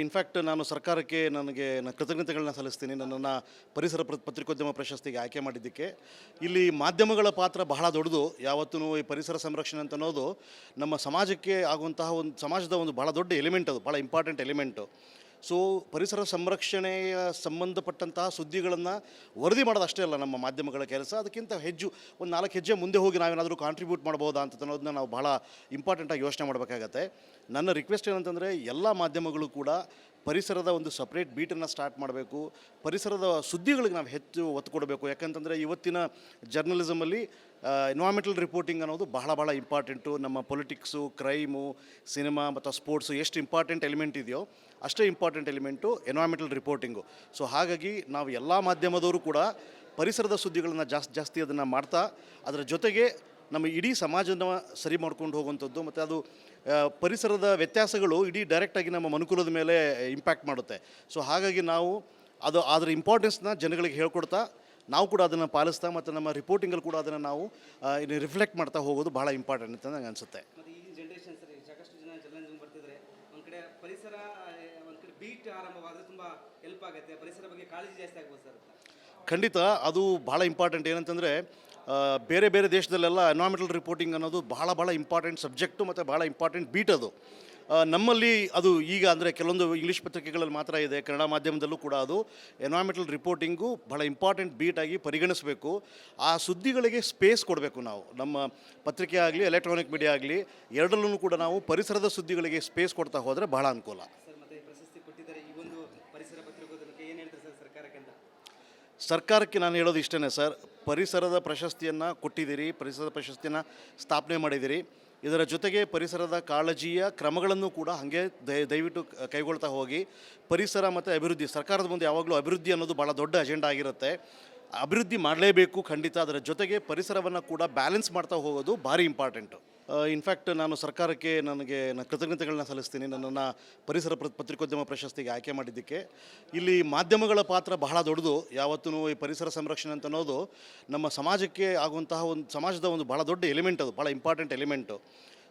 In fact ನಾನು ಸರ್ಕಾರಕ್ಕೆ ಕೃತಜ್ಞತೆಗಳನ್ನ ಸಲ್ಲಿಸ್ತೀನಿ. ನನ್ನನ್ನು ಪರಿಸರ ಪತ್ರಿಕೋದ್ಯಮ ಪ್ರಶಸ್ತಿಗೆ ಆಯ್ಕೆ ಮಾಡಿದ್ದಕ್ಕೆ. ಇಲ್ಲಿ ಮಾಧ್ಯಮಗಳ ಪಾತ್ರ ಬಹಳ ದೊಡ್ಡದು. ಯಾವತ್ತೂ ಈ ಪರಿಸರ ಸಂರಕ್ಷಣೆ ಅಂತ ಅನ್ನೋದು ನಮ್ಮ ಸಮಾಜಕ್ಕೆ ಆಗುವಂತಹ ಸಮಾಜದ ಒಂದು ಬಹಳ ದೊಡ್ಡ ಎಲಿಮೆಂಟ್, ಅದು ಭಾಳ ಇಂಪಾರ್ಟೆಂಟ್ ಎಲಿಮೆಂಟು. ಸೊ ಪರಿಸರ ಸಂರಕ್ಷಣೆಯ ಸಂಬಂಧಪಟ್ಟಂತಹ ಸುದ್ದಿಗಳನ್ನು ವರದಿ ಮಾಡೋದು ಅಷ್ಟೇ ಅಲ್ಲ ನಮ್ಮ ಮಾಧ್ಯಮಗಳ ಕೆಲಸ. ಅದಕ್ಕಿಂತ ಒಂದು 4 ಹೆಜ್ಜೆ ಮುಂದೆ ಹೋಗಿ ನಾವೇನಾದರೂ ಕಾಂಟ್ರಿಬ್ಯೂಟ್ ಮಾಡ್ಬೋದಾ ಅಂತ ಅನ್ನೋದನ್ನ ನಾವು ಭಾಳ ಇಂಪಾರ್ಟೆಂಟಾಗಿ ಯೋಚನೆ ಮಾಡಬೇಕಾಗತ್ತೆ. ನನ್ನ ರಿಕ್ವೆಸ್ಟ್ ಏನಂತಂದರೆ, ಎಲ್ಲ ಮಾಧ್ಯಮಗಳು ಕೂಡ ಪರಿಸರದ ಒಂದು ಸಪ್ರೇಟ್ ಬೀಟನ್ನು ಸ್ಟಾರ್ಟ್ ಮಾಡಬೇಕು. ಪರಿಸರದ ಸುದ್ದಿಗಳಿಗೆ ನಾವು ಹೆಚ್ಚು ಒತ್ತು ಕೊಡಬೇಕು. ಯಾಕಂತಂದರೆ ಇವತ್ತಿನ ಜರ್ನಲಿಸಮಲ್ಲಿ ಎನ್ವೈರ್ಮೆಂಟಲ್ ರಿಪೋರ್ಟಿಂಗ್ ಅನ್ನೋದು ಬಹಳ ಇಂಪಾರ್ಟೆಂಟು. ನಮ್ಮ ಪೊಲಿಟಿಕ್ಸು, ಕ್ರೈಮು, ಸಿನಿಮಾ ಮತ್ತು ಸ್ಪೋರ್ಟ್ಸು ಎಷ್ಟು ಇಂಪಾರ್ಟೆಂಟ್ ಎಲಿಮೆಂಟ್ ಇದೆಯೋ ಅಷ್ಟೇ important element environmental reporting. So ಹಾಗಾಗಿ ನಾವು ಎಲ್ಲ ಮಾಧ್ಯಮದವರು ಕೂಡ ಪರಿಸರದ ಸುದ್ದಿಗಳನ್ನು ಜಾಸ್ತಿ ಅದನ್ನು ಮಾಡ್ತಾ, ಅದರ ಜೊತೆಗೆ ನಮ್ಮ ಇಡೀ ಸಮಾಜನ ಸರಿ ಮಾಡ್ಕೊಂಡು ಹೋಗುವಂಥದ್ದು, ಮತ್ತು ಅದು ಪರಿಸರದ ವ್ಯತ್ಯಾಸಗಳು ಇಡೀ ಡೈರೆಕ್ಟಾಗಿ ನಮ್ಮ ಮನುಕುಲದ ಮೇಲೆ ಇಂಪ್ಯಾಕ್ಟ್ ಮಾಡುತ್ತೆ. ಸೊ ಹಾಗಾಗಿ ನಾವು ಅದರ ಇಂಪಾರ್ಟೆನ್ಸ್ನ ಜನಗಳಿಗೆ ಹೇಳ್ಕೊಡ್ತಾ, ನಾವು ಕೂಡ ಅದನ್ನು ಪಾಲಿಸ್ತಾ, ಮತ್ತು ನಮ್ಮ ರಿಪೋರ್ಟಿಂಗಲ್ಲಿ ಕೂಡ ಅದನ್ನು ನಾವು ರಿಫ್ಲೆಕ್ಟ್ ಮಾಡ್ತಾ ಹೋಗೋದು ಭಾಳ ಇಂಪಾರ್ಟೆಂಟ್ ಅಂತ ನನಗೆ ಅನಿಸುತ್ತೆ. ಮತ್ತು ಈಗಿನ ಜನ್ರೇಷನ್ ಸರಿ ಸಾಕಷ್ಟು ಜನ ಜರ್ನಲಿಸಮ್ ಬರ್ತಿದ್ರೆ ಒಂದು ಕಡೆ ಪರಿಸರ, ಒಂದು ಕಡೆ ಬೀಟ್ ಆರಂಭವಾದರೆ ತುಂಬ ಹೆಲ್ಪ್ ಆಗುತ್ತೆ. ಪರಿಸರ ಬಗ್ಗೆ ಕಾಳಜಿ ಜಾಸ್ತಿ ಆಗ್ಬೋದು ಸರ್. ಖಂಡಿತ ಅದು ಭಾಳ ಇಂಪಾರ್ಟೆಂಟ್. ಏನಂತಂದರೆ, ಬೇರೆ ದೇಶದಲ್ಲೆಲ್ಲ ಎನ್ವೈರ್ಮೆಂಟಲ್ ರಿಪೋರ್ಟಿಂಗ್ ಅನ್ನೋದು ಭಾಳ ಇಂಪಾರ್ಟೆಂಟ್ ಸಬ್ಜೆಕ್ಟು ಮತ್ತು ಭಾಳ ಇಂಪಾರ್ಟೆಂಟ್ ಬೀಟ್ ಅದು. ನಮ್ಮಲ್ಲಿ ಅದು ಈಗ ಅಂದರೆ ಕೆಲವೊಂದು ಇಂಗ್ಲೀಷ್ ಪತ್ರಿಕೆಗಳಲ್ಲಿ ಮಾತ್ರ ಇದೆ, ಕನ್ನಡ ಮಾಧ್ಯಮದಲ್ಲೂ ಕೂಡ ಅದು ಎನ್ವೈರ್ಮೆಂಟಲ್ ರಿಪೋರ್ಟಿಂಗು ಭಾಳ ಇಂಪಾರ್ಟೆಂಟ್ ಬೀಟಾಗಿ ಪರಿಗಣಿಸಬೇಕು. ಆ ಸುದ್ದಿಗಳಿಗೆ ಸ್ಪೇಸ್ ಕೊಡಬೇಕು ನಾವು. ನಮ್ಮ ಪತ್ರಿಕೆ ಆಗಲಿ, ಎಲೆಕ್ಟ್ರಾನಿಕ್ ಮೀಡಿಯಾ ಆಗಲಿ, ಎರಡರಲ್ಲೂ ಕೂಡ ನಾವು ಪರಿಸರದ ಸುದ್ದಿಗಳಿಗೆ ಸ್ಪೇಸ್ ಕೊಡ್ತಾ ಹೋದರೆ ಬಹಳ ಅನುಕೂಲ. ಸರ್, ಮತ್ತು ಪ್ರಶಸ್ತಿ ಕೊಟ್ಟಿದ್ದಾರೆ, ಈ ಒಂದು ಪರಿಸರ ಪತ್ರಿಕೋದ್ಯಮಕ್ಕೆ ಏನು ಹೇಳ್ತಾರೆ ಸರ್ ಸರ್ಕಾರಕ್ಕೆ ಅಂತ? ಸರ್ಕಾರಕ್ಕೆ ನಾನು ಹೇಳೋದು ಇಷ್ಟೇ ಸರ್, ಪರಿಸರದ ಪ್ರಶಸ್ತಿಯನ್ನು ಕೊಟ್ಟಿದ್ದೀರಿ, ಪರಿಸರದ ಪ್ರಶಸ್ತಿಯನ್ನು ಸ್ಥಾಪನೆ ಮಾಡಿದ್ದೀರಿ. ಇದರ ಜೊತೆಗೆ ಪರಿಸರದ ಕಾಳಜಿಯ ಕ್ರಮಗಳನ್ನು ಕೂಡ ಹಾಗೆ ದಯವಿಟ್ಟು ಕೈಗೊಳ್ತಾ ಹೋಗಿ. ಪರಿಸರ ಮತ್ತು ಅಭಿವೃದ್ಧಿ, ಸರ್ಕಾರದ ಮುಂದೆ ಯಾವಾಗಲೂ ಅಭಿವೃದ್ಧಿ ಅನ್ನೋದು ಭಾಳ ದೊಡ್ಡ ಅಜೆಂಡಾ ಆಗಿರುತ್ತೆ. ಅಭಿವೃದ್ಧಿ ಮಾಡಲೇಬೇಕು ಖಂಡಿತ. ಅದರ ಜೊತೆಗೆ ಪರಿಸರವನ್ನು ಕೂಡ ಬ್ಯಾಲೆನ್ಸ್ ಮಾಡ್ತಾ ಹೋಗೋದು ಭಾರಿ ಇಂಪಾರ್ಟೆಂಟು. ಇನ್‌ಫ್ಯಾಕ್ಟ್ ನಾನು ಸರ್ಕಾರಕ್ಕೆ ಕೃತಜ್ಞತೆಗಳನ್ನ ಸಲ್ಲಿಸ್ತೀನಿ. ನನ್ನನ್ನು ಪರಿಸರ ಪತ್ರಿಕೋದ್ಯಮ ಪ್ರಶಸ್ತಿಗೆ ಆಯ್ಕೆ ಮಾಡಿದ್ದಕ್ಕೆ. ಇಲ್ಲಿ ಮಾಧ್ಯಮಗಳ ಪಾತ್ರ ಬಹಳ ದೊಡ್ಡದು. ಯಾವತ್ತೂ ಈ ಪರಿಸರ ಸಂರಕ್ಷಣೆ ಅಂತ ಅನ್ನೋದು ನಮ್ಮ ಸಮಾಜಕ್ಕೆ ಆಗುವಂತಹ ಸಮಾಜದ ಒಂದು ಭಾಳ ದೊಡ್ಡ ಎಲಿಮೆಂಟ್, ಅದು ಭಾಳ ಇಂಪಾರ್ಟೆಂಟ್ ಎಲಿಮೆಂಟು.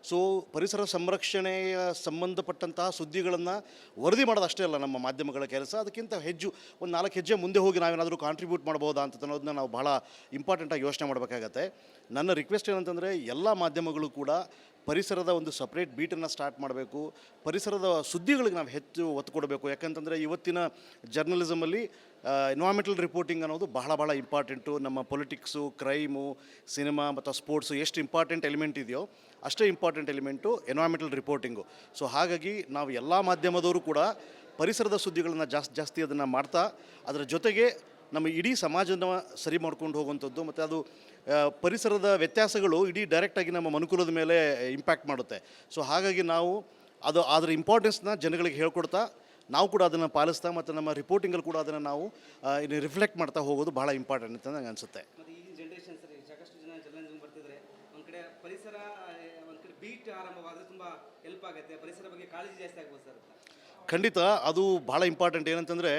ಸೊ ಪರಿಸರ ಸಂರಕ್ಷಣೆಯ ಸಂಬಂಧಪಟ್ಟಂತಹ ಸುದ್ದಿಗಳನ್ನು ವರದಿ ಮಾಡೋದು ಅಷ್ಟೇ ಅಲ್ಲ ನಮ್ಮ ಮಾಧ್ಯಮಗಳ ಕೆಲಸ. ಅದಕ್ಕಿಂತ ಒಂದು 4 ಹೆಜ್ಜೆ ಮುಂದೆ ಹೋಗಿ ನಾವೇನಾದರೂ ಕಾಂಟ್ರಿಬ್ಯೂಟ್ ಮಾಡ್ಬೋದಾ ಅಂತ ಅನ್ನೋದನ್ನ ನಾವು ಭಾಳ ಇಂಪಾರ್ಟೆಂಟಾಗಿ ಯೋಚನೆ ಮಾಡಬೇಕಾಗತ್ತೆ. ನನ್ನ ರಿಕ್ವೆಸ್ಟ್ ಏನಂತಂದರೆ, ಎಲ್ಲ ಮಾಧ್ಯಮಗಳು ಕೂಡ ಪರಿಸರದ ಒಂದು ಸಪ್ರೇಟ್ ಬೀಟನ್ನು ಸ್ಟಾರ್ಟ್ ಮಾಡಬೇಕು. ಪರಿಸರದ ಸುದ್ದಿಗಳಿಗೆ ನಾವು ಹೆಚ್ಚು ಒತ್ತು ಕೊಡಬೇಕು. ಯಾಕಂತಂದರೆ ಇವತ್ತಿನ ಜರ್ನಲಿಸಮಲ್ಲಿ ಎನ್ವೈರ್ಮೆಂಟಲ್ ರಿಪೋರ್ಟಿಂಗ್ ಅನ್ನೋದು ಬಹಳ ಇಂಪಾರ್ಟೆಂಟು. ನಮ್ಮ ಪೊಲಿಟಿಕ್ಸು, ಕ್ರೈಮು, ಸಿನಿಮಾ ಮತ್ತು ಸ್ಪೋರ್ಟ್ಸು ಎಷ್ಟು ಇಂಪಾರ್ಟೆಂಟ್ ಎಲಿಮೆಂಟ್ ಇದೆಯೋ ಅಷ್ಟೇ important element environmental reporting. So ಹಾಗಾಗಿ ನಾವು ಎಲ್ಲ ಮಾಧ್ಯಮದವರು ಕೂಡ ಪರಿಸರದ ಸುದ್ದಿಗಳನ್ನು ಜಾಸ್ತಿ ಅದನ್ನು ಮಾಡ್ತಾ, ಅದರ ಜೊತೆಗೆ ನಮ್ಮ ಇಡೀ ಸಮಾಜನ ಸರಿ ಮಾಡ್ಕೊಂಡು ಹೋಗುವಂಥದ್ದು, ಮತ್ತು ಅದು ಪರಿಸರದ ವ್ಯತ್ಯಾಸಗಳು ಇಡೀ ಡೈರೆಕ್ಟಾಗಿ ನಮ್ಮ ಮನುಕುಲದ ಮೇಲೆ ಇಂಪ್ಯಾಕ್ಟ್ ಮಾಡುತ್ತೆ. ಸೊ ಹಾಗಾಗಿ ನಾವು ಅದರ ಇಂಪಾರ್ಟೆನ್ಸ್ನ ಜನಗಳಿಗೆ ಹೇಳ್ಕೊಡ್ತಾ, ನಾವು ಕೂಡ ಅದನ್ನು ಪಾಲಿಸ್ತಾ, ಮತ್ತು ನಮ್ಮ ರಿಪೋರ್ಟಿಂಗಲ್ಲಿ ಕೂಡ ಅದನ್ನು ನಾವು ರಿಫ್ಲೆಕ್ಟ್ ಮಾಡ್ತಾ ಹೋಗೋದು ಭಾಳ ಇಂಪಾರ್ಟೆಂಟ್ ಅಂತ ನನಗೆ ಅನಿಸುತ್ತೆ. ಮತ್ತು ಈಗಿನ ಜನ್ರೇಷನ್ ಸರಿ ಸಾಕಷ್ಟು ಜನ ಜರ್ನಲಿಸಮ್ ಬರ್ತಿದ್ರೆ ಒಂದು ಕಡೆ ಪರಿಸರ, ಒಂದು ಕಡೆ ಬೀಟ್ ಆರಂಭವಾದರೆ ತುಂಬ ಹೆಲ್ಪ್ ಆಗುತ್ತೆ. ಪರಿಸರ ಬಗ್ಗೆ ಕಾಳಜಿ ಜಾಸ್ತಿ ಆಗ್ಬೋದು ಸರ್. ಖಂಡಿತ ಅದು ಭಾಳ ಇಂಪಾರ್ಟೆಂಟ್. ಏನಂತಂದರೆ,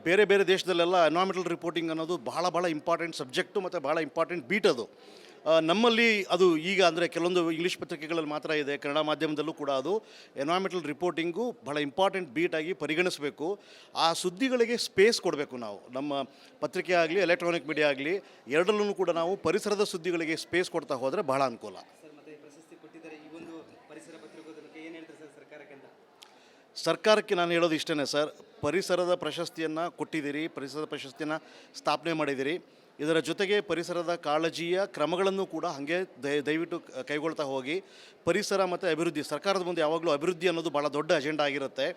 ಬೇರೆ ದೇಶದಲ್ಲೆಲ್ಲ ಎನ್ವೈರ್ಮೆಂಟಲ್ ರಿಪೋರ್ಟಿಂಗ್ ಅನ್ನೋದು ಭಾಳ ಇಂಪಾರ್ಟೆಂಟ್ ಸಬ್ಜೆಕ್ಟು ಮತ್ತು ಭಾಳ ಇಂಪಾರ್ಟೆಂಟ್ ಬೀಟ್ ಅದು. ನಮ್ಮಲ್ಲಿ ಅದು ಈಗ ಅಂದರೆ ಕೆಲವೊಂದು ಇಂಗ್ಲೀಷ್ ಪತ್ರಿಕೆಗಳಲ್ಲಿ ಮಾತ್ರ ಇದೆ, ಕನ್ನಡ ಮಾಧ್ಯಮದಲ್ಲೂ ಕೂಡ ಅದು ಎನ್ವೈರ್ಮೆಂಟಲ್ ರಿಪೋರ್ಟಿಂಗು ಭಾಳ ಇಂಪಾರ್ಟೆಂಟ್ ಬೀಟಾಗಿ ಪರಿಗಣಿಸಬೇಕು. ಆ ಸುದ್ದಿಗಳಿಗೆ ಸ್ಪೇಸ್ ಕೊಡಬೇಕು ನಾವು. ನಮ್ಮ ಪತ್ರಿಕೆ ಆಗಲಿ, ಎಲೆಕ್ಟ್ರಾನಿಕ್ ಮೀಡಿಯಾ ಆಗಲಿ, ಎರಡರಲ್ಲೂ ಕೂಡ ನಾವು ಪರಿಸರದ ಸುದ್ದಿಗಳಿಗೆ ಸ್ಪೇಸ್ ಕೊಡ್ತಾ ಹೋದರೆ ಬಹಳ ಅನುಕೂಲ. ಸರ್, ಮತ್ತು ಪ್ರಶಸ್ತಿ ಕೊಟ್ಟಿದ್ದಾರೆ, ಈ ಒಂದು ಪರಿಸರ ಪತ್ರಿಕೋದ್ಯಮಕ್ಕೆ ಏನು ಹೇಳ್ತಾರೆ ಸರ್ ಸರ್ಕಾರಕ್ಕೆ ಅಂತ? ಸರ್ಕಾರಕ್ಕೆ ನಾನು ಹೇಳೋದು ಇಷ್ಟೇ ಸರ್, ಪರಿಸರದ ಪ್ರಶಸ್ತಿಯನ್ನು ಕೊಟ್ಟಿದ್ದೀರಿ, ಪರಿಸರದ ಪ್ರಶಸ್ತಿಯನ್ನು ಸ್ಥಾಪನೆ ಮಾಡಿದ್ದೀರಿ. ಇದರ ಜೊತೆಗೆ ಪರಿಸರದ ಕಾಳಜಿಯ ಕ್ರಮಗಳನ್ನು ಕೂಡ ಹಾಗೆ ದಯವಿಟ್ಟು ಕೈಗೊಳ್ತಾ ಹೋಗಿ. ಪರಿಸರ ಮತ್ತು ಅಭಿವೃದ್ಧಿ, ಸರ್ಕಾರದ ಮುಂದೆ ಯಾವಾಗಲೂ ಅಭಿವೃದ್ಧಿ ಅನ್ನೋದು ಭಾಳ ದೊಡ್ಡ ಅಜೆಂಡಾ ಆಗಿರುತ್ತೆ.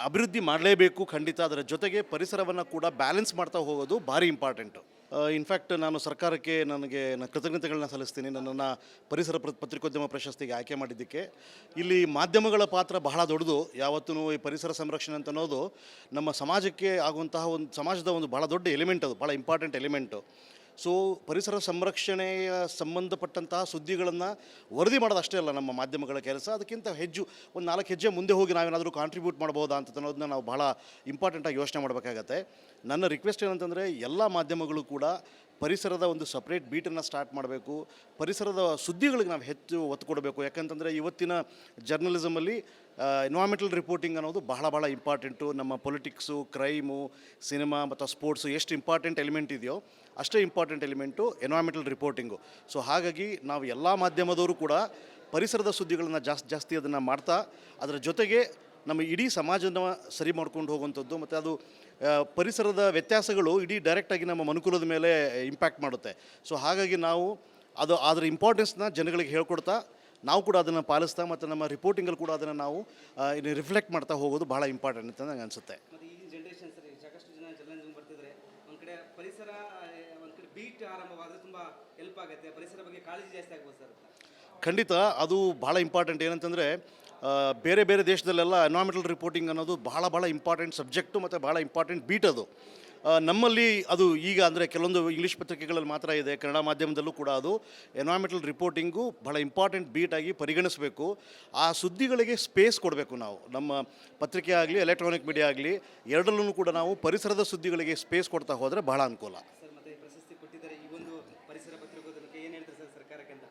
ಅಭಿವೃದ್ಧಿ ಮಾಡಲೇಬೇಕು ಖಂಡಿತ. ಅದರ ಜೊತೆಗೆ ಪರಿಸರವನ್ನು ಕೂಡ ಬ್ಯಾಲೆನ್ಸ್ ಮಾಡ್ತಾ ಹೋಗೋದು ಭಾರಿ ಇಂಪಾರ್ಟೆಂಟು. ಇನ್‌ಫ್ಯಾಕ್ಟ್ ನಾನು ಸರ್ಕಾರಕ್ಕೆ ಕೃತಜ್ಞತೆಗಳನ್ನ ಸಲ್ಲಿಸ್ತೀನಿ. ನನ್ನನ್ನು ಪರಿಸರ ಪತ್ರಿಕೋದ್ಯಮ ಪ್ರಶಸ್ತಿಗೆ ಆಯ್ಕೆ ಮಾಡಿದ್ದಕ್ಕೆ. ಇಲ್ಲಿ ಮಾಧ್ಯಮಗಳ ಪಾತ್ರ ಬಹಳ ದೊಡ್ಡದು. ಯಾವತ್ತೂ ಈ ಪರಿಸರ ಸಂರಕ್ಷಣೆ ಅಂತ ಅನ್ನೋದು ನಮ್ಮ ಸಮಾಜಕ್ಕೆ ಆಗುವಂತಹ ಸಮಾಜದ ಒಂದು ಭಾಳ ದೊಡ್ಡ ಎಲಿಮೆಂಟ್, ಅದು ಭಾಳ ಇಂಪಾರ್ಟೆಂಟ್ ಎಲಿಮೆಂಟು. ಸೊ ಪರಿಸರ ಸಂರಕ್ಷಣೆಯ ಸಂಬಂಧಪಟ್ಟಂತಹ ಸುದ್ದಿಗಳನ್ನು ವರದಿ ಮಾಡೋದು ಅಷ್ಟೇ ಅಲ್ಲ ನಮ್ಮ ಮಾಧ್ಯಮಗಳ ಕೆಲಸ. ಅದಕ್ಕಿಂತ ಒಂದು 4 ಹೆಜ್ಜೆ ಮುಂದೆ ಹೋಗಿ ನಾವೇನಾದರೂ ಕಾಂಟ್ರಿಬ್ಯೂಟ್ ಮಾಡ್ಬೋದಾ ಅಂತ ಅನ್ನೋದನ್ನ ನಾವು ಭಾಳ ಇಂಪಾರ್ಟೆಂಟಾಗಿ ಯೋಚನೆ ಮಾಡಬೇಕಾಗತ್ತೆ. ನನ್ನ ರಿಕ್ವೆಸ್ಟ್ ಏನಂತಂದರೆ, ಎಲ್ಲ ಮಾಧ್ಯಮಗಳು ಕೂಡ ಪರಿಸರದ ಒಂದು ಸಪ್ರೇಟ್ ಬೀಟನ್ನು ಸ್ಟಾರ್ಟ್ ಮಾಡಬೇಕು. ಪರಿಸರದ ಸುದ್ದಿಗಳಿಗೆ ನಾವು ಹೆಚ್ಚು ಒತ್ತು ಕೊಡಬೇಕು. ಯಾಕಂತಂದರೆ ಇವತ್ತಿನ ಜರ್ನಲಿಸಮಲ್ಲಿ ಎನ್ವೈರ್ಮೆಂಟಲ್ ರಿಪೋರ್ಟಿಂಗ್ ಅನ್ನೋದು ಬಹಳ ಇಂಪಾರ್ಟೆಂಟು. ನಮ್ಮ ಪೊಲಿಟಿಕ್ಸು, ಕ್ರೈಮು, ಸಿನಿಮಾ ಮತ್ತು ಸ್ಪೋರ್ಟ್ಸು ಎಷ್ಟು ಇಂಪಾರ್ಟೆಂಟ್ ಎಲಿಮೆಂಟ್ ಇದೆಯೋ ಅಷ್ಟೇ important element environmental reporting. So ಹಾಗಾಗಿ ನಾವು ಎಲ್ಲ ಮಾಧ್ಯಮದವರು ಕೂಡ ಪರಿಸರದ ಸುದ್ದಿಗಳನ್ನು ಜಾಸ್ತಿ ಅದನ್ನು ಮಾಡ್ತಾ, ಅದರ ಜೊತೆಗೆ ನಮ್ಮ ಇಡೀ ಸಮಾಜನ ಸರಿ ಮಾಡ್ಕೊಂಡು ಹೋಗುವಂಥದ್ದು, ಮತ್ತು ಅದು ಪರಿಸರದ ವ್ಯತ್ಯಾಸಗಳು ಇಡೀ ಡೈರೆಕ್ಟಾಗಿ ನಮ್ಮ ಮನುಕುಲದ ಮೇಲೆ ಇಂಪ್ಯಾಕ್ಟ್ ಮಾಡುತ್ತೆ. ಸೊ ಹಾಗಾಗಿ ನಾವು ಅದರ ಇಂಪಾರ್ಟೆನ್ಸ್ನ ಜನಗಳಿಗೆ ಹೇಳ್ಕೊಡ್ತಾ, ನಾವು ಕೂಡ ಅದನ್ನು ಪಾಲಿಸ್ತಾ, ಮತ್ತು ನಮ್ಮ ರಿಪೋರ್ಟಿಂಗಲ್ಲಿ ಕೂಡ ಅದನ್ನು ನಾವು ರಿಫ್ಲೆಕ್ಟ್ ಮಾಡ್ತಾ ಹೋಗೋದು ಭಾಳ ಇಂಪಾರ್ಟೆಂಟ್ ಅಂತ ನನಗೆ ಅನಿಸುತ್ತೆ. ಮತ್ತು ಈಗಿನ ಜನ್ರೇಷನ್ ಸರಿ ಸಾಕಷ್ಟು ಜನ ಜರ್ನಲಿಸಮ್ ಬರ್ತಿದ್ರೆ ಒಂದು ಕಡೆ ಪರಿಸರ ಒಂದು ಕಡೆ ಬೀಟ್ ಆರಂಭವಾದರೆ ತುಂಬ ಹೆಲ್ಪ್ ಆಗುತ್ತೆ, ಪರಿಸರ ಬಗ್ಗೆ ಕಾಳಜಿ ಜಾಸ್ತಿ ಆಗ್ಬೋದು ಸರ್. ಖಂಡಿತ ಅದು ಭಾಳ ಇಂಪಾರ್ಟೆಂಟ್. ಏನಂತಂದರೆ ಬೇರೆ ದೇಶದಲ್ಲೆಲ್ಲ ಎನ್ವೈರ್ಮೆಂಟಲ್ ರಿಪೋರ್ಟಿಂಗ್ ಅನ್ನೋದು ಭಾಳ ಇಂಪಾರ್ಟೆಂಟ್ ಸಬ್ಜೆಕ್ಟು ಮತ್ತು ಭಾಳ ಇಂಪಾರ್ಟೆಂಟ್ ಬೀಟ್ ಅದು. ನಮ್ಮಲ್ಲಿ ಅದು ಈಗ ಅಂದರೆ ಕೆಲವೊಂದು ಇಂಗ್ಲೀಷ್ ಪತ್ರಿಕೆಗಳಲ್ಲಿ ಮಾತ್ರ ಇದೆ, ಕನ್ನಡ ಮಾಧ್ಯಮದಲ್ಲೂ ಕೂಡ ಅದು ಎನ್ವೈರ್ಮೆಂಟಲ್ ರಿಪೋರ್ಟಿಂಗು ಭಾಳ ಇಂಪಾರ್ಟೆಂಟ್ ಬೀಟಾಗಿ ಪರಿಗಣಿಸಬೇಕು. ಆ ಸುದ್ದಿಗಳಿಗೆ ಸ್ಪೇಸ್ ಕೊಡಬೇಕು ನಾವು. ನಮ್ಮ ಪತ್ರಿಕೆ ಆಗಲಿ, ಎಲೆಕ್ಟ್ರಾನಿಕ್ ಮೀಡಿಯಾ ಆಗಲಿ, ಎರಡರಲ್ಲೂ ಕೂಡ ನಾವು ಪರಿಸರದ ಸುದ್ದಿಗಳಿಗೆ ಸ್ಪೇಸ್ ಕೊಡ್ತಾ ಹೋದರೆ ಭಾಳ ಅನುಕೂಲ. ಸರ್, ಮತ್ತು ಈ ಪ್ರಶಸ್ತಿ ಕೊಟ್ಟಿದ್ದಾರೆ, ಈ ಒಂದು ಪರಿಸರ ಪತ್ರಿಕೋದ್ಯಮಕ್ಕೆ ಏನು ಹೇಳ್ತಾರೆ ಸರ್ ಸರ್ಕಾರಕ್ಕೆ ಅಂತ?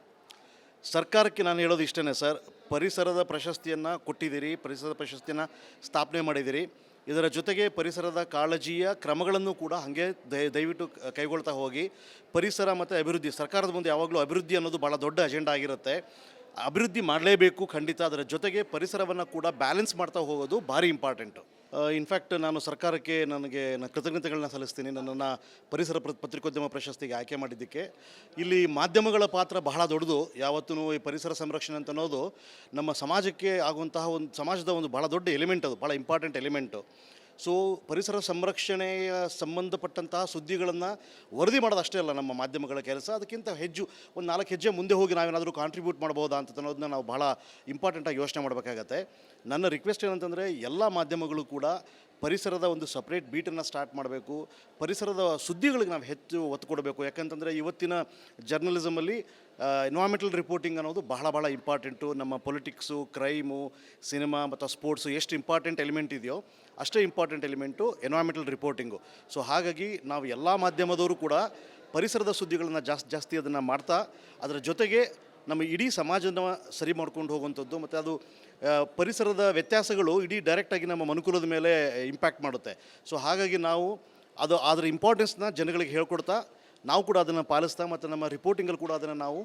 ಸರ್ಕಾರಕ್ಕೆ ನಾನು ಹೇಳೋದು ಇಷ್ಟೇ ಸರ್, ಪರಿಸರದ ಪ್ರಶಸ್ತಿಯನ್ನು ಕೊಟ್ಟಿದ್ದೀರಿ, ಪರಿಸರದ ಪ್ರಶಸ್ತಿಯನ್ನು ಸ್ಥಾಪನೆ ಮಾಡಿದ್ದೀರಿ. ಇದರ ಜೊತೆಗೆ ಪರಿಸರದ ಕಾಳಜಿಯ ಕ್ರಮಗಳನ್ನು ಕೂಡ ಹಾಗೆ ದಯವಿಟ್ಟು ಕೈಗೊಳ್ತಾ ಹೋಗಿ. ಪರಿಸರ ಮತ್ತು ಅಭಿವೃದ್ಧಿ, ಸರ್ಕಾರದ ಮುಂದೆ ಯಾವಾಗಲೂ ಅಭಿವೃದ್ಧಿ ಅನ್ನೋದು ಭಾಳ ದೊಡ್ಡ ಅಜೆಂಡಾ ಆಗಿರುತ್ತೆ. ಅಭಿವೃದ್ಧಿ ಮಾಡಲೇಬೇಕು ಖಂಡಿತ. ಅದರ ಜೊತೆಗೆ ಪರಿಸರವನ್ನು ಕೂಡ ಬ್ಯಾಲೆನ್ಸ್ ಮಾಡ್ತಾ ಹೋಗೋದು ಭಾರಿ ಇಂಪಾರ್ಟೆಂಟು. ಇನ್ಫ್ಯಾಕ್ಟ್ ನಾನು ಸರ್ಕಾರಕ್ಕೆ ನಾನು ಕೃತಜ್ಞತೆಗಳನ್ನ ಸಲ್ಲಿಸ್ತೀನಿ, ನನ್ನನ್ನು ಪರಿಸರ ಪತ್ರಿಕೋದ್ಯಮ ಪ್ರಶಸ್ತಿಗೆ ಆಯ್ಕೆ ಮಾಡಿದ್ದಕ್ಕೆ. ಇಲ್ಲಿ ಮಾಧ್ಯಮಗಳ ಪಾತ್ರ ಬಹಳ ದೊಡ್ಡದು. ಯಾವತ್ತೂ ಈ ಪರಿಸರ ಸಂರಕ್ಷಣೆ ಅಂತ ಅನ್ನೋದು ನಮ್ಮ ಸಮಾಜಕ್ಕೆ ಆಗುವಂತಹ ಒಂದು ಸಮಾಜದ ಒಂದು ಭಾಳ ದೊಡ್ಡ ಎಲಿಮೆಂಟ್, ಅದು ಭಾಳ ಇಂಪಾರ್ಟೆಂಟ್ ಎಲಿಮೆಂಟು. ಸೊ ಪರಿಸರ ಸಂರಕ್ಷಣೆಯ ಸಂಬಂಧಪಟ್ಟಂತಹ ಸುದ್ದಿಗಳನ್ನು ವರದಿ ಮಾಡೋದು ಅಷ್ಟೇ ಅಲ್ಲ ನಮ್ಮ ಮಾಧ್ಯಮಗಳ ಕೆಲಸ. ಅದಕ್ಕಿಂತ ಒಂದು 4 ಹೆಜ್ಜೆ ಮುಂದೆ ಹೋಗಿ ನಾವೇನಾದರೂ ಕಾಂಟ್ರಿಬ್ಯೂಟ್ ಮಾಡ್ಬೋದಾ ಅಂತ ಅನ್ನೋದನ್ನ ನಾವು ಭಾಳ ಇಂಪಾರ್ಟೆಂಟಾಗಿ ಯೋಚನೆ ಮಾಡಬೇಕಾಗತ್ತೆ. ನನ್ನ ರಿಕ್ವೆಸ್ಟ್ ಏನಂತಂದರೆ ಎಲ್ಲ ಮಾಧ್ಯಮಗಳು ಕೂಡ ಪರಿಸರದ ಒಂದು ಸಪ್ರೇಟ್ ಬೀಟನ್ನು ಸ್ಟಾರ್ಟ್ ಮಾಡಬೇಕು. ಪರಿಸರದ ಸುದ್ದಿಗಳಿಗೆ ನಾವು ಹೆಚ್ಚು ಒತ್ತು ಕೊಡಬೇಕು. ಯಾಕಂತಂದರೆ ಇವತ್ತಿನ ಜರ್ನಲಿಸಮಲ್ಲಿ ಎನ್ವೈರ್ಮೆಂಟಲ್ ರಿಪೋರ್ಟಿಂಗ್ ಅನ್ನೋದು ಬಹಳ ಇಂಪಾರ್ಟೆಂಟು. ನಮ್ಮ ಪೊಲಿಟಿಕ್ಸು, ಕ್ರೈಮು, ಸಿನಿಮಾ ಮತ್ತು ಸ್ಪೋರ್ಟ್ಸು ಎಷ್ಟು ಇಂಪಾರ್ಟೆಂಟ್ ಎಲಿಮೆಂಟ್ ಇದೆಯೋ ಅಷ್ಟೇ important element environmental reporting. So ಹಾಗಾಗಿ ನಾವು ಎಲ್ಲ ಮಾಧ್ಯಮದವರು ಕೂಡ ಪರಿಸರದ ಸುದ್ದಿಗಳನ್ನು ಜಾಸ್ತಿ ಅದನ್ನು ಮಾಡ್ತಾ, ಅದರ ಜೊತೆಗೆ ನಮ್ಮ ಇಡೀ ಸಮಾಜನ ಸರಿ ಮಾಡ್ಕೊಂಡು ಹೋಗುವಂಥದ್ದು, ಮತ್ತು ಅದು ಪರಿಸರದ ವ್ಯತ್ಯಾಸಗಳು ಇಡೀ ಡೈರೆಕ್ಟಾಗಿ ನಮ್ಮ ಮನುಕುಲದ ಮೇಲೆ ಇಂಪ್ಯಾಕ್ಟ್ ಮಾಡುತ್ತೆ. ಸೊ ಹಾಗಾಗಿ ನಾವು ಅದರ ಇಂಪಾರ್ಟೆನ್ಸ್ನ ಜನಗಳಿಗೆ ಹೇಳ್ಕೊಡ್ತಾ, ನಾವು ಕೂಡ ಅದನ್ನು ಪಾಲಿಸ್ತಾ, ಮತ್ತು ನಮ್ಮ ರಿಪೋರ್ಟಿಂಗಲ್ಲಿ ಕೂಡ ಅದನ್ನು ನಾವು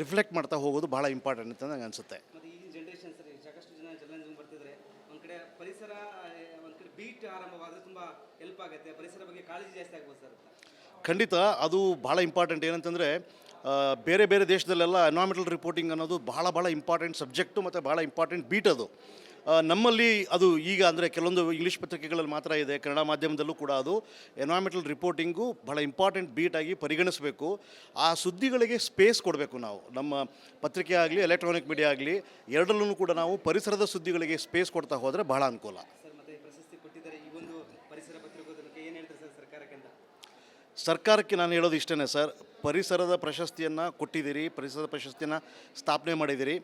ರಿಫ್ಲೆಕ್ಟ್ ಮಾಡ್ತಾ ಹೋಗೋದು ಭಾಳ ಇಂಪಾರ್ಟೆಂಟ್ ಅಂತ ನನಗೆ ಅನಿಸುತ್ತೆ. ಮತ್ತು ಈಗಿನ ಜನ್ರೇಷನ್ ಸರಿ ಸಾಕಷ್ಟು ಜನ ಜರ್ನಲಿಸಮ್ ಬರ್ತಿದ್ರೆ ಒಂದು ಕಡೆ ಪರಿಸರ ಒಂದು ಕಡೆ ಬೀಟ್ ಆರಂಭವಾದರೆ ತುಂಬ ಹೆಲ್ಪ್ ಆಗುತ್ತೆ, ಪರಿಸರ ಬಗ್ಗೆ ಕಾಳಜಿ ಜಾಸ್ತಿ ಆಗ್ಬೋದು ಸರ್. ಖಂಡಿತ ಅದು ಭಾಳ ಇಂಪಾರ್ಟೆಂಟ್. ಏನಂತಂದರೆ ಬೇರೆ ದೇಶದಲ್ಲೆಲ್ಲ ಎನ್ವೈರ್ಮೆಂಟಲ್ ರಿಪೋರ್ಟಿಂಗ್ ಅನ್ನೋದು ಭಾಳ ಇಂಪಾರ್ಟೆಂಟ್ ಸಬ್ಜೆಕ್ಟು ಮತ್ತು ಭಾಳ ಇಂಪಾರ್ಟೆಂಟ್ ಬೀಟ್ ಅದು. ನಮ್ಮಲ್ಲಿ ಅದು ಈಗ ಅಂದರೆ ಕೆಲವೊಂದು ಇಂಗ್ಲೀಷ್ ಪತ್ರಿಕೆಗಳಲ್ಲಿ ಮಾತ್ರ ಇದೆ, ಕನ್ನಡ ಮಾಧ್ಯಮದಲ್ಲೂ ಕೂಡ ಅದು ಎನ್ವೈರ್ಮೆಂಟಲ್ ರಿಪೋರ್ಟಿಂಗು ಭಾಳ ಇಂಪಾರ್ಟೆಂಟ್ ಬೀಟಾಗಿ ಪರಿಗಣಿಸಬೇಕು. ಆ ಸುದ್ದಿಗಳಿಗೆ ಸ್ಪೇಸ್ ಕೊಡಬೇಕು ನಾವು. ನಮ್ಮ ಪತ್ರಿಕೆ ಆಗಲಿ, ಎಲೆಕ್ಟ್ರಾನಿಕ್ ಮೀಡಿಯಾ ಆಗಲಿ, ಎರಡರಲ್ಲೂ ಕೂಡ ನಾವು ಪರಿಸರದ ಸುದ್ದಿಗಳಿಗೆ ಸ್ಪೇಸ್ ಕೊಡ್ತಾ ಹೋದರೆ ಭಾಳ ಅನುಕೂಲ. ಸರ್, ಮತ್ತು ಈ ಪ್ರಶಸ್ತಿ ಕೊಟ್ಟಿದ್ದಾರೆ, ಈ ಒಂದು ಪರಿಸರ ಪತ್ರಿಕೋದ್ಯಮಕ್ಕೆ ಏನು ಹೇಳ್ತಾರೆ ಸರ್ ಸರ್ಕಾರಕ್ಕೆ ಅಂತ? ಸರ್ಕಾರಕ್ಕೆ ನಾನು ಹೇಳೋದು ಇಷ್ಟೇ ಸರ್, ಪರಿಸರದ ಪ್ರಶಸ್ತಿಯನ್ನು ಕೊಟ್ಟಿದ್ದೀರಿ, ಪರಿಸರದ ಪ್ರಶಸ್ತಿಯನ್ನು ಸ್ಥಾಪನೆ ಮಾಡಿದ್ದೀರಿ.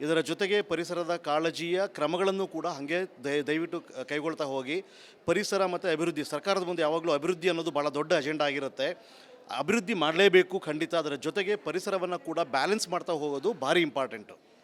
ಇದರ ಜೊತೆಗೆ ಪರಿಸರದ ಕಾಳಜಿಯ ಕ್ರಮಗಳನ್ನು ಕೂಡ ಹಾಗೆ ದಯವಿಟ್ಟು ಕೈಗೊಳ್ತಾ ಹೋಗಿ. ಪರಿಸರ ಮತ್ತು ಅಭಿವೃದ್ಧಿ, ಸರ್ಕಾರದ ಮುಂದೆ ಯಾವಾಗಲೂ ಅಭಿವೃದ್ಧಿ ಅನ್ನೋದು ಭಾಳ ದೊಡ್ಡ ಅಜೆಂಡಾ ಆಗಿರುತ್ತೆ. ಅಭಿವೃದ್ಧಿ ಮಾಡಲೇಬೇಕು ಖಂಡಿತ. ಅದರ ಜೊತೆಗೆ ಪರಿಸರವನ್ನು ಕೂಡ ಬ್ಯಾಲೆನ್ಸ್ ಮಾಡ್ತಾ ಹೋಗೋದು ಭಾರಿ ಇಂಪಾರ್ಟೆಂಟು.